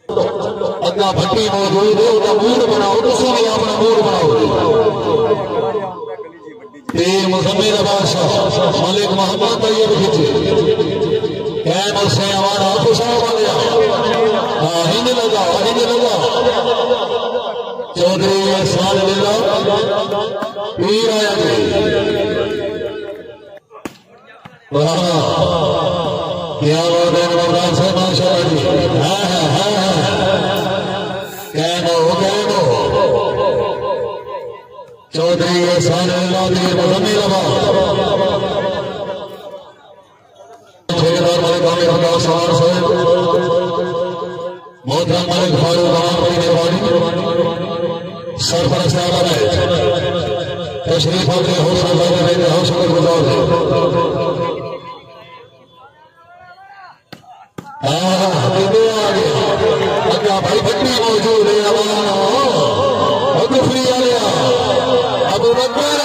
अग्गा भट्टी मौजूद है उसका मूड बनाओ तुसी भी अपना मूड बनाओ मुजम्मिल बादशाह मलिक मोहम्मद तैयब खिचे कैम से हमारा खुशा बन हिंद लगा चौधरी एहसान लिल्लाह पीर आया क्या बात है नमरान से माशाअल्लाह जी कैमो चौधरी एहसान लिल्लाह दी मुजम्मिल ठेकेदार मलिक आमिर अब्बास सवार साहब मोहतरम मलिक फारूक आवाम की मेहरबानी सरफराज आला है तशरीफ आपने हौसला देने हो शुक्रगुजार है अग्गा भाई भट्टी मौजूद है अबू बकर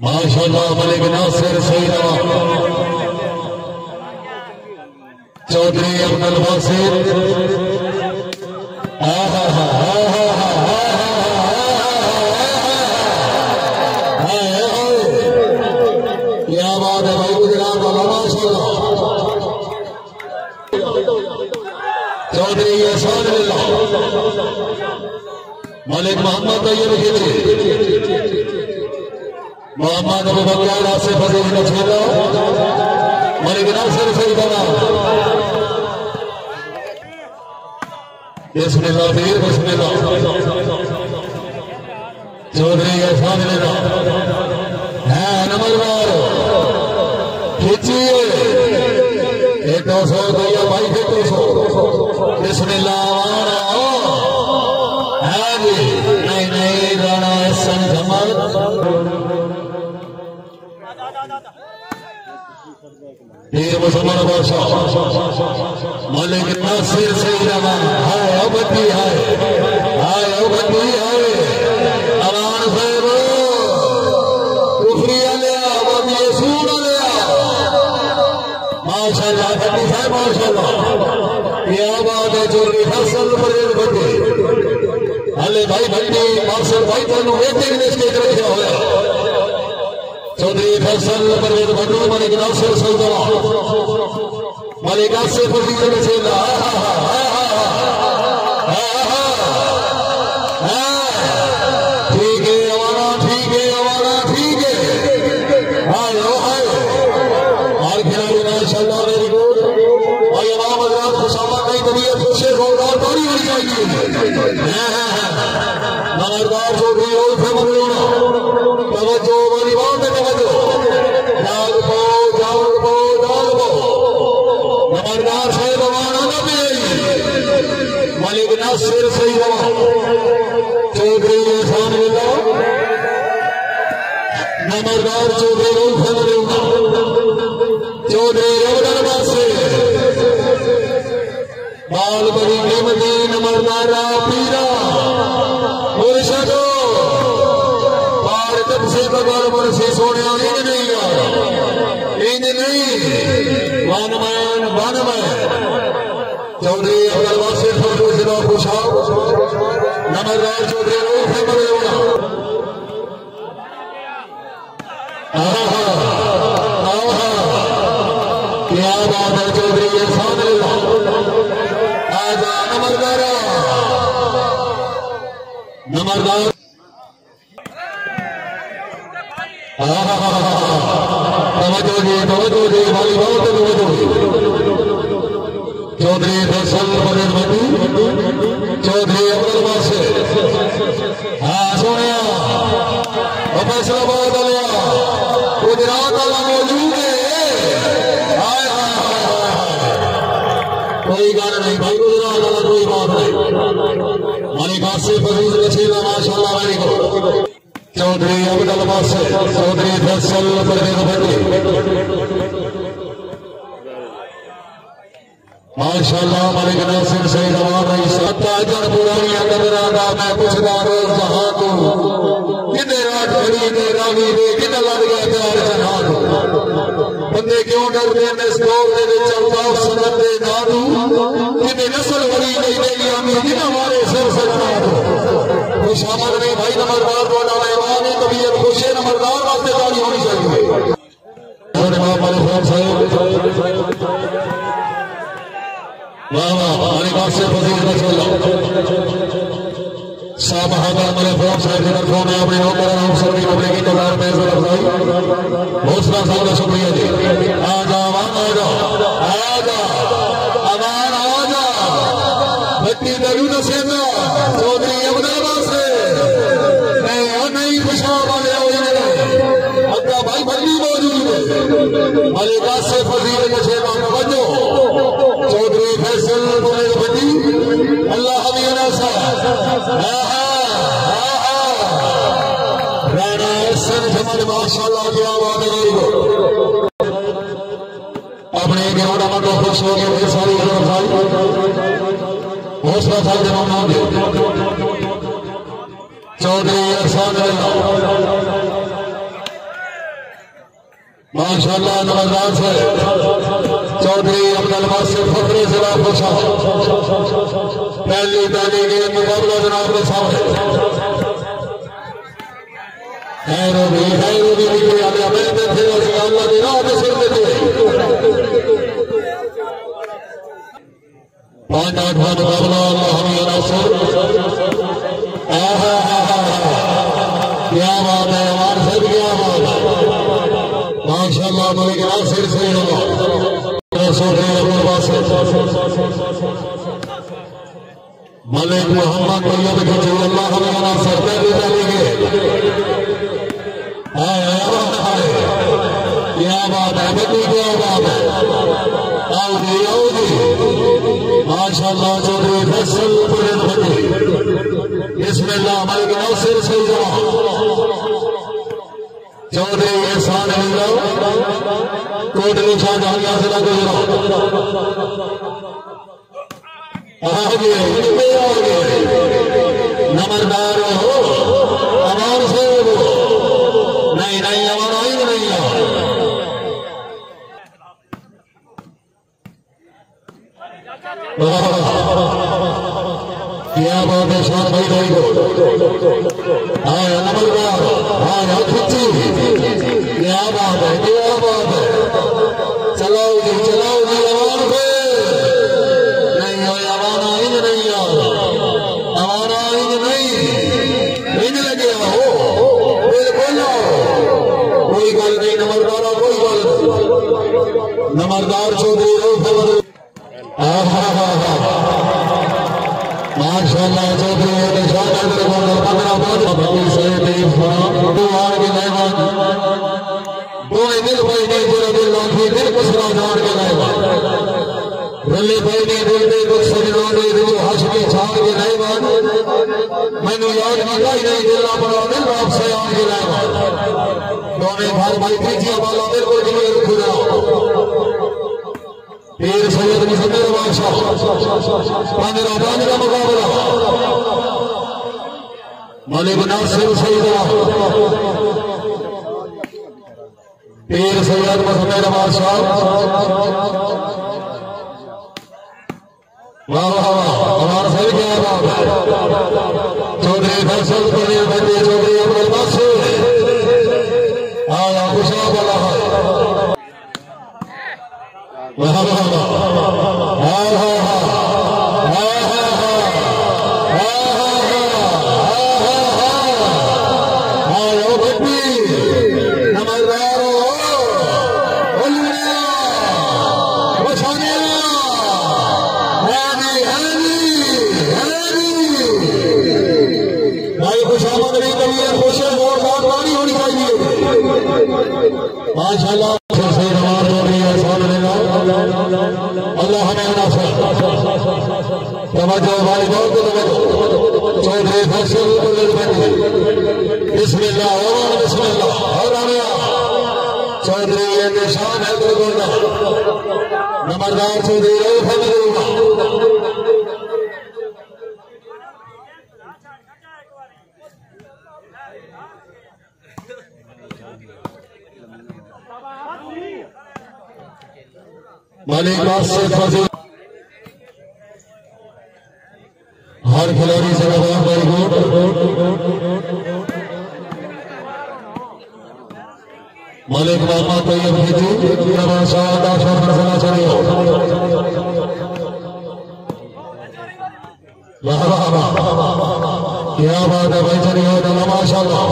माशाअल्लाह मलिक नासिर सईद चौधरी अब्दुल वासिर क्या बात है भाई गुजरात वाला माशाअल्लाह चौधरी एहसान लिल्लाह मलिक मोहम्मद तैयब खिचे मोहम्मद अबू बकर आसिफ अजीज नछेला मलिक नासिर सईद बिस्मिल्लाह फिर बिस्मिल्लाह चौधरी एहसान लिल्लाह है नंबरदार खींचिए 200 भैया भाई 200 बिस्मिल्लाह है जी नहीं राणा हसन जमाल पीर मुसलमान बादशाह मलिक नासिर सईद है अवधि है अवधि है अमान साहब कुफरिया लिया अवधि सूर लिया माशाअल्लाह भट्टी साहब माशाअल्लाह क्या बात है चोरी फसल परेड भट्टी हले भाई भट्टी मास्टर भाई तेन वेटिंग लिस्ट रखा होया चौधरी फैसल परवेज भट्टू मलिक नासिर सईद मलिक आसिफ अजीज नछेला ठीक है आयो और खिलाड़ी माशाअल्लाह वेरी गुड और इमाम हजरात खुशामा की तबीयत खुशे रोजगार थोड़ी होनी चाहिए नमरदार चौधरी और फैमिली तवज्जो वाली बात है तवज्जो जाग पो नमरदार साहब हमारा नबी मलिक नासिर सईद चौधरी एहसान लिल्लाह नमरदार चौधरी चौधरी रवदन वासे बाल बड़ी कीमती नमरदारा पीरा मुर्शदो पार जब से बगैर मुर्शी सोने इन नहीं वन चौधरी अब्दुल वासिर फजलुल जिला खुशा नमरदार चौधरी रूफ है मरेगा क्या बात है चौधरी एहसान लिल्लाह आजा नमरदार तवज्जो जी वाली बहुत तवज्जो चौधरी फैसल परवेज भट्टू चौधरी अब्दुल वासिर हाँ सोनिया फैसलाबाद वाला गुजरात वाला मौजूद है कोई गाना नहीं भाई गुजरात वाला कोई बात नहीं मलिक आसिफ अजीज नछेला माशाअल्लाह वेरी गुड चौधरी अब्दुल वासिर चौधरी फैसल परवेज भट्टू माशाअल्लाह मलिक नासिर सईद सत्ताजन पुरानिया कदरादा मैं पुछदा रोज जहां को किधर रात खड़ी ने रावी दे किधर लड़ गया प्यार जहां को बंदे क्यों डरते हैं इसको दौर दे विच अल्ताफ संगत दे नादू कि नस्ल बड़ी नहीं गई आमी जिन हमारे सिर सजना खुशामद नहीं भाई नंबरदार वाला मेहमान है तबीयत खुश है नंबरदार वास्ते ताली होनी चाहिए वाह वाह हमारे पास से फजील साहब हमारे फोन साहब की तरफ में अपने नौकर सभी कपड़े की तदार में हौसला साहब का शुक्रिया जी आजा आजा आजा अमान आजा भट्टी दरू नसेना चौधरी अब्दुल्ला से नहीं खुशा वाले अब्दा भाई बल्ली मौजूद है मलिका से फजील नसेना तवज्जो चौधरी फैसल भट्टी अल्लाह हमीना साहब माशाअल्लाह क्या बात है अपने ग्राउंड में तो खुश हो गए सारी हौसला साहब के नाम दे चौधरी एहसान माशाअल्लाह नवाज से चौधरी अब्दुल वासिफ फखरे जिला खुशा पहली ताली के मुकाबला जनाब के सामने क्या बात है हमारे साथ क्या बात है माशाअल्लाह मलिक नासिर से मलिक मोहम्मद अल्लाह हमें नासिर पहले डालेंगे क्या बात है बेटी क्या बात है आओगी आओगी माशाअल्लाह चौधरी फैसल बिस्मिल्लाह मलिक नासिर से चौधरी एहसान कोटली शाहजहानिया से लगे नंबरदार हो अमान से नहीं नहीं अमान आई नहीं क्या बात है शान भाई भाई को हाँ नंबरदार हाँ खिच्ची क्या बात है चलाओगी चलाओगी अमान को नहीं हो अमान आई नहीं अमान आई नहीं इन लगे हो बोलो कोई गल नहीं नंबरदार कोई गल नंबरदार चौधरी माशाअल्लाह चौधरी दिल भाई नहीं तेरा दिल लाखी दिल कुसरा जान के लाएगा रले भाई नहीं दिल कुछ सजना नहीं दिल हंस के छाड़ के लाएगा मैंने याद किया ही नहीं दिल बड़ा दिल आपसे आन के लाएगा दोनों भाई भाई तीजी वाला बिल्कुल जिले खुदा पीर सैयद मुसद्दर बादशाह पंद्रह का मुकाबला मलिक नासिर सैयद पीर सैयद मुसद्दर बादशाह वाह वाह हमारा सही क्या बात है चौधरी फैसल चौधरी अब्दुल वासिफ आया खुशा वाला है वाह वाह माशाअल्लाह अल्लाह हमें तवज्जो भाई बहुत चौधरी फैसल बिस्मिल्लाह और चौधरी ये निशान है नंबरदार चौधरी मालिक आसिफ फजील हर खिलाड़ी से लगाम वेरी गुड मालिक मोहम्मद तैयब खींची क्या बात है भाई चलिए माशाल्लाह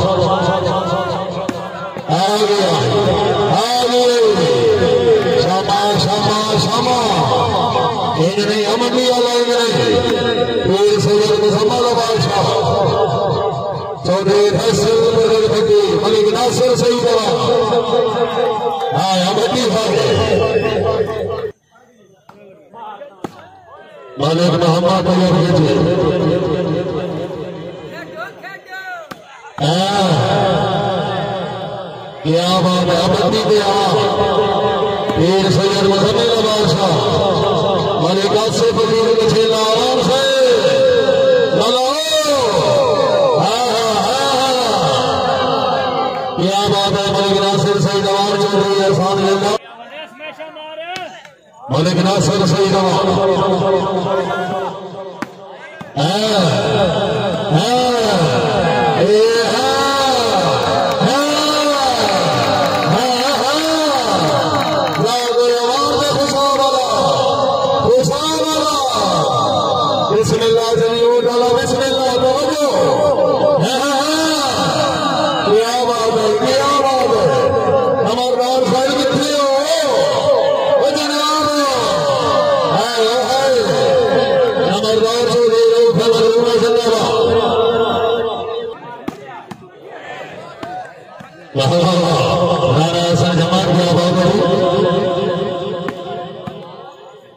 आ गया क्षमा क्षमा क्षमा नहीं अमन लिया लाएंगे पूरे सैयद मुसम्मद बादशाह चौधरी फैसल मलिक नासिर सही दवा हाँ अमन मालिक मोहम्मद तैयब खींची क्या बात है अमदी के पीर सैयद मुसम्मद बादशाह मलिक आसिफ फजील के छेला आराम से लगाओ क्या बात है मलिक नासिर सही जवान चौधरी एहसान मलिक नासिर सही जवान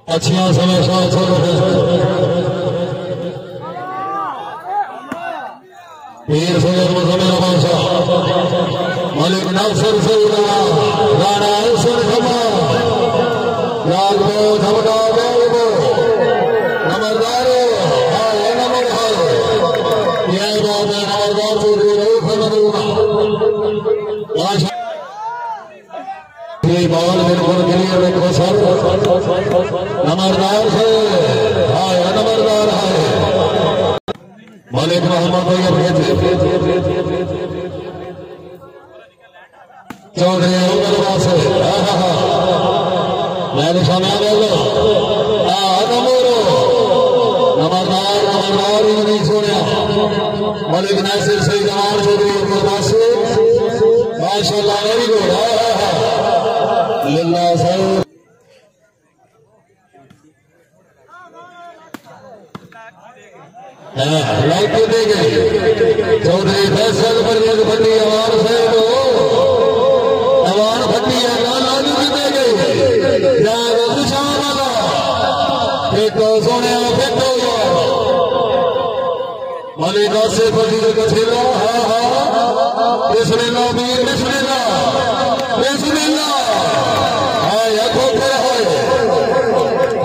अच्छिया समय पीर सैयद मुसम्मद बादशाह मलिक नासिर सईद राणा हसन खमा लाल झमका बेगो नमरदारो हाय नमर हाय ये बात है नमरदार चौधरी रऊफ मदूना बाल बिल्कुल क्लियर देखो सर नमरदार से हाय नमरदार है मलिक मोहम्मद तैयब चौधरी से मेरे सामने बोलो नमरदार नमरदार ही नहीं सुनिया मलिक नासिर सही जवान चौधरी से माशाल्लाह वेरी गुड लिल्लाह सर लाइट दे गई चौधरी फैसल पर एक भट्टी अवार से अवार भट्टी लालू की दे गई जाएगा निशान वाला फेंको सोने फेंको मलिक आसिफ फजील का छेला बिस्मिल्लाह मीर बिस्मिल्लाह बिस्मिल्लाह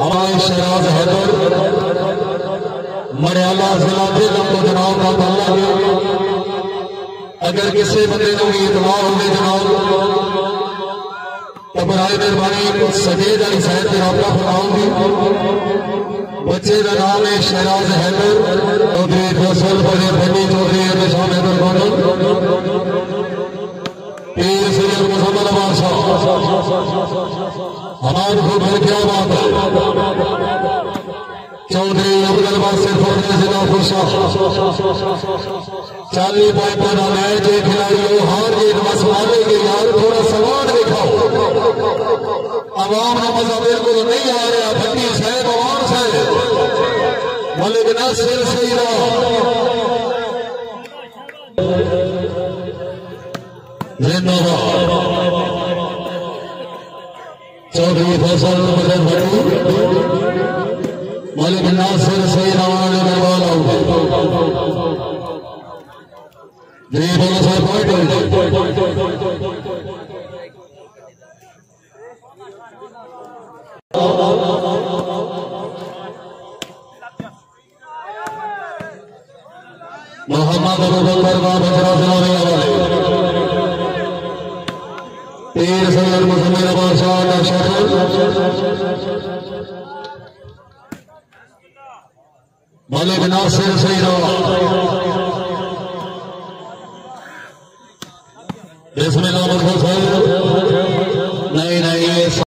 हमारे शहराज हैदर मरियाला जिला के लंबो जनाब का तल्ला अगर किसी बंदे को भी इतमार होंगे जनाब तो बराए मेहरबानी सजेद अली साहब से रब्ता फरमाऊंगी बच्चे का नाम है शहराज हैदर चौधरी फैसल बड़े भनी चौधरी निशान हैदर खान पीर सैयद मुसम्मद बादशाह हमारे को फिर क्या बात है चौधरी अब्दुल बासिर जिला खुशा 40 पॉइंट बना मैच एक खिलाड़ी हार जीत बस माने के यार थोड़ा सवाल दिखाओ अवाम का मजा बिल्कुल नहीं आ रहा भट्टी साहब अवाम साहब मलिक नासिर सही जिंदाबाद चौधरी फैसल मलिक नासिर सही रवाना करवाना मोहम्मद अबू बकर का बकरा सुनाने वाले पीर सैयद मुसम्मिल बादशाह शफल मलिक नासिर सैयद बिस्मिल्लाह। नहीं नहीं